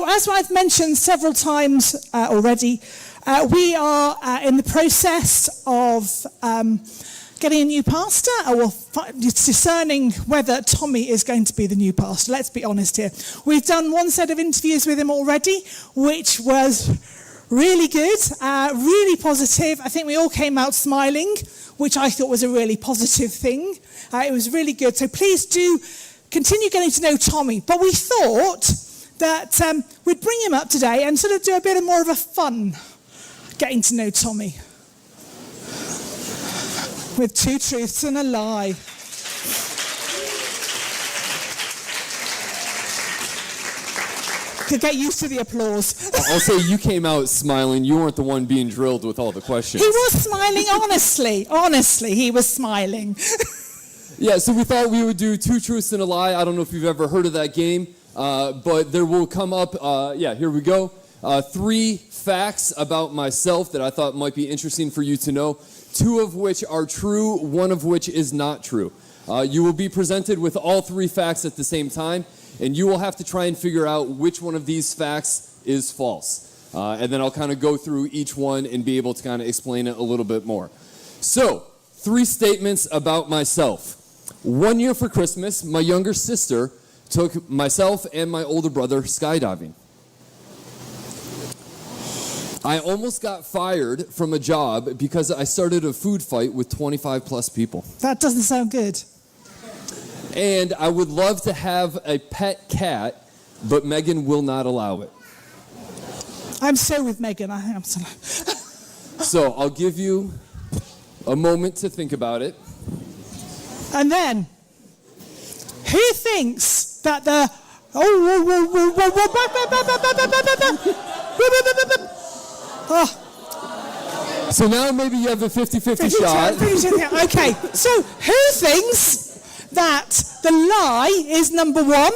As I've mentioned several times already, we are in the process of getting a new pastor, or discerning whether Tommy is going to be the new pastor. Let's be honest here. We've done one set of interviews with him already, which was really good, really positive. I think we all came out smiling, which I thought was a really positive thing. It was really good. So please do continue getting to know Tommy. But we thought that we'd bring him up today and sort of do a bit more of a fun getting to know Tommy. With two truths and a lie. Could get used to the applause. I'll say you came out smiling. You weren't the one being drilled with all the questions. He was smiling, honestly. Honestly, he was smiling. Yeah, so we thought we would do two truths and a lie. I don't know if you've ever heard of that game, but there will come up, here we go. 3 facts about myself that I thought might be interesting for you to know. 2 of which are true, 1 of which is not true. You will be presented with all 3 facts at the same time, and you will have to try and figure out which one of these facts is false. And then I'll kind of go through each one and be able to kind of explain it a little bit more. So, 3 statements about myself. 1 year for Christmas, my younger sister took myself and my older brother skydiving. I almost got fired from a job because I started a food fight with 25 plus people. That doesn't sound good. And I would love to have a pet cat, but Megan will not allow it. I'm so with Megan. I am so. So I'll give you a moment to think about it. And then, who thinks that the... So now maybe you have a 50-50 shot. Okay, so who thinks that the lie is number 1?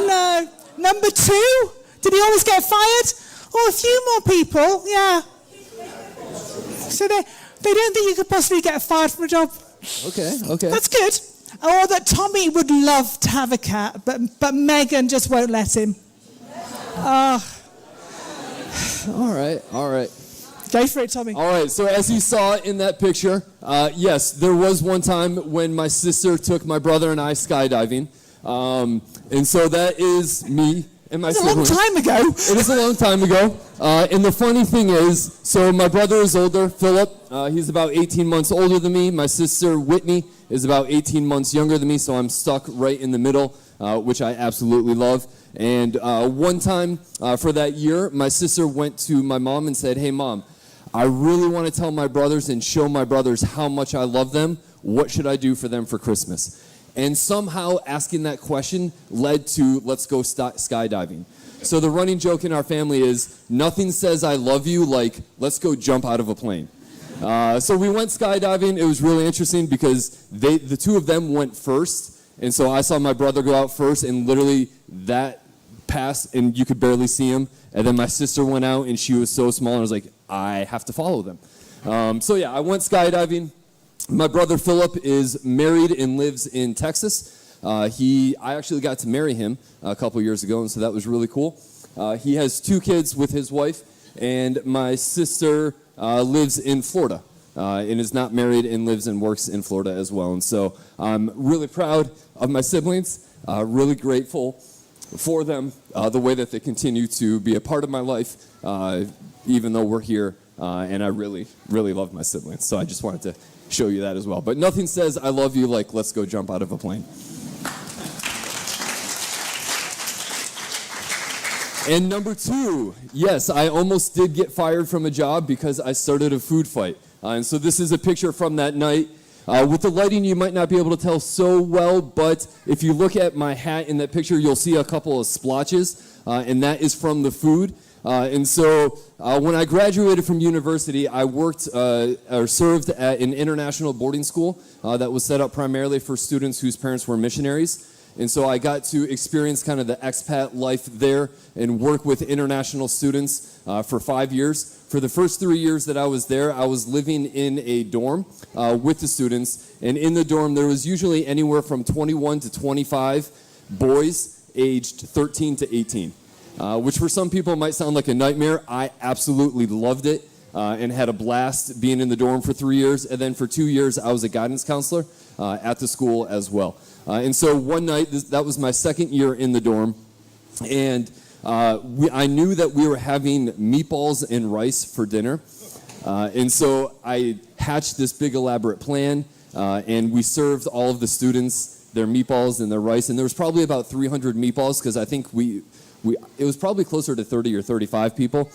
No. Number 2? Did he always get fired? Oh, a few more people, yeah. So they don't think you could possibly get fired from a job. Okay. That's good. Or that Tommy would love to have a cat, but Megan just won't let him. All right. Go for it, Tommy. All right, so as you saw in that picture, yes, there was one time when my sister took my brother and I skydiving. And so that is me and my siblings. It's a long time ago. It is a long time ago. And the funny thing is, so my brother is older, Philip. He's about 18 months older than me. My sister, Whitney, is about 18 months younger than me, so I'm stuck right in the middle, which I absolutely love. And one time for that year, my sister went to my mom and said, "Hey, Mom, I really want to tell my brothers and show my brothers how much I love them. What should I do for them for Christmas?" And somehow asking that question led to let's go skydiving. So the running joke in our family is nothing says I love you like let's go jump out of a plane. So we went skydiving. It was really interesting because the 2 of them went first. And so I saw my brother go out first, and literally that passed, and you could barely see him. And then my sister went out, and she was so small, and I was like, I have to follow them. So yeah, I went skydiving. My brother Philip is married and lives in Texas. I actually got to marry him a couple years ago, and so that was really cool. He has 2 kids with his wife, and my sister lives in Florida. And is not married and lives and works in Florida as well. And so I'm really proud of my siblings, really grateful for them, the way that they continue to be a part of my life, even though we're here, and I really, really love my siblings. So I just wanted to show you that as well. But nothing says I love you like let's go jump out of a plane. And number 2, yes, I almost did get fired from a job because I started a food fight. And so this is a picture from that night. With the lighting, you might not be able to tell so well, but if you look at my hat in that picture, you'll see a couple of splotches, and that is from the food. And so when I graduated from university, I worked or served at an international boarding school that was set up primarily for students whose parents were missionaries. And so I got to experience kind of the expat life there and work with international students for 5 years. For the first 3 years that I was there, I was living in a dorm with the students. And in the dorm, there was usually anywhere from 21 to 25 boys aged 13 to 18, which for some people might sound like a nightmare. I absolutely loved it and had a blast being in the dorm for 3 years. And then for 2 years, I was a guidance counselor at the school as well. And so one night, that was my second year in the dorm, and I knew that we were having meatballs and rice for dinner. And so I hatched this big elaborate plan, and we served all of the students their meatballs and their rice. And there was probably about 300 meatballs, because I think it was probably closer to 30 or 35 people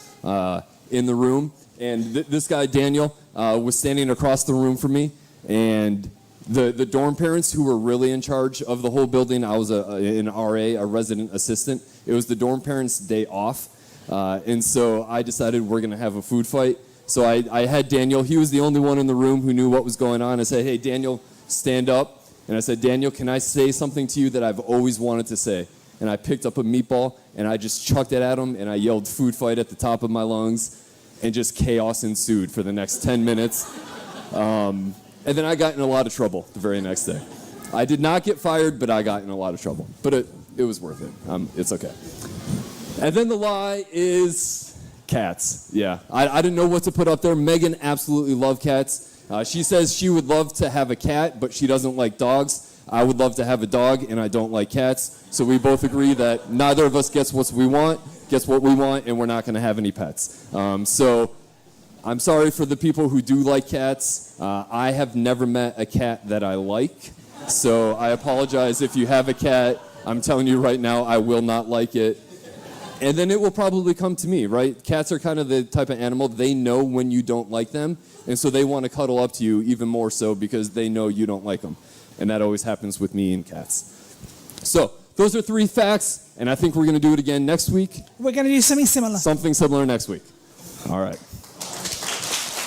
in the room. And this guy, Daniel, was standing across the room from me. And the dorm parents who were really in charge of the whole building, I was an RA, a resident assistant. It was the dorm parents' day off. And so I decided we're going to have a food fight. So I had Daniel. He was the only one in the room who knew what was going on. I said, hey, Daniel, stand up. And I said, Daniel, can I say something to you that I've always wanted to say? And I picked up a meatball, and I just chucked it at him, and I yelled food fight at the top of my lungs, and just chaos ensued for the next 10 minutes. And then I got in a lot of trouble the very next day. I did not get fired, but I got in a lot of trouble. But it was worth it. It's okay. And then the lie is cats. Yeah, I didn't know what to put up there. Megan absolutely loved cats. She says she would love to have a cat, but she doesn't like dogs. I would love to have a dog, and I don't like cats. So we both agree that neither of us gets what we want, and we're not going to have any pets. So I'm sorry for the people who do like cats. I have never met a cat that I like. So I apologize if you have a cat. I'm telling you right now, I will not like it. And then it will probably come to me, right? Cats are kind of the type of animal, they know when you don't like them, and so they want to cuddle up to you even more so because they know you don't like them. And that always happens with me and cats. So those are 3 facts, and I think we're going to do it again next week. We're going to do something similar. Something similar next week. All right.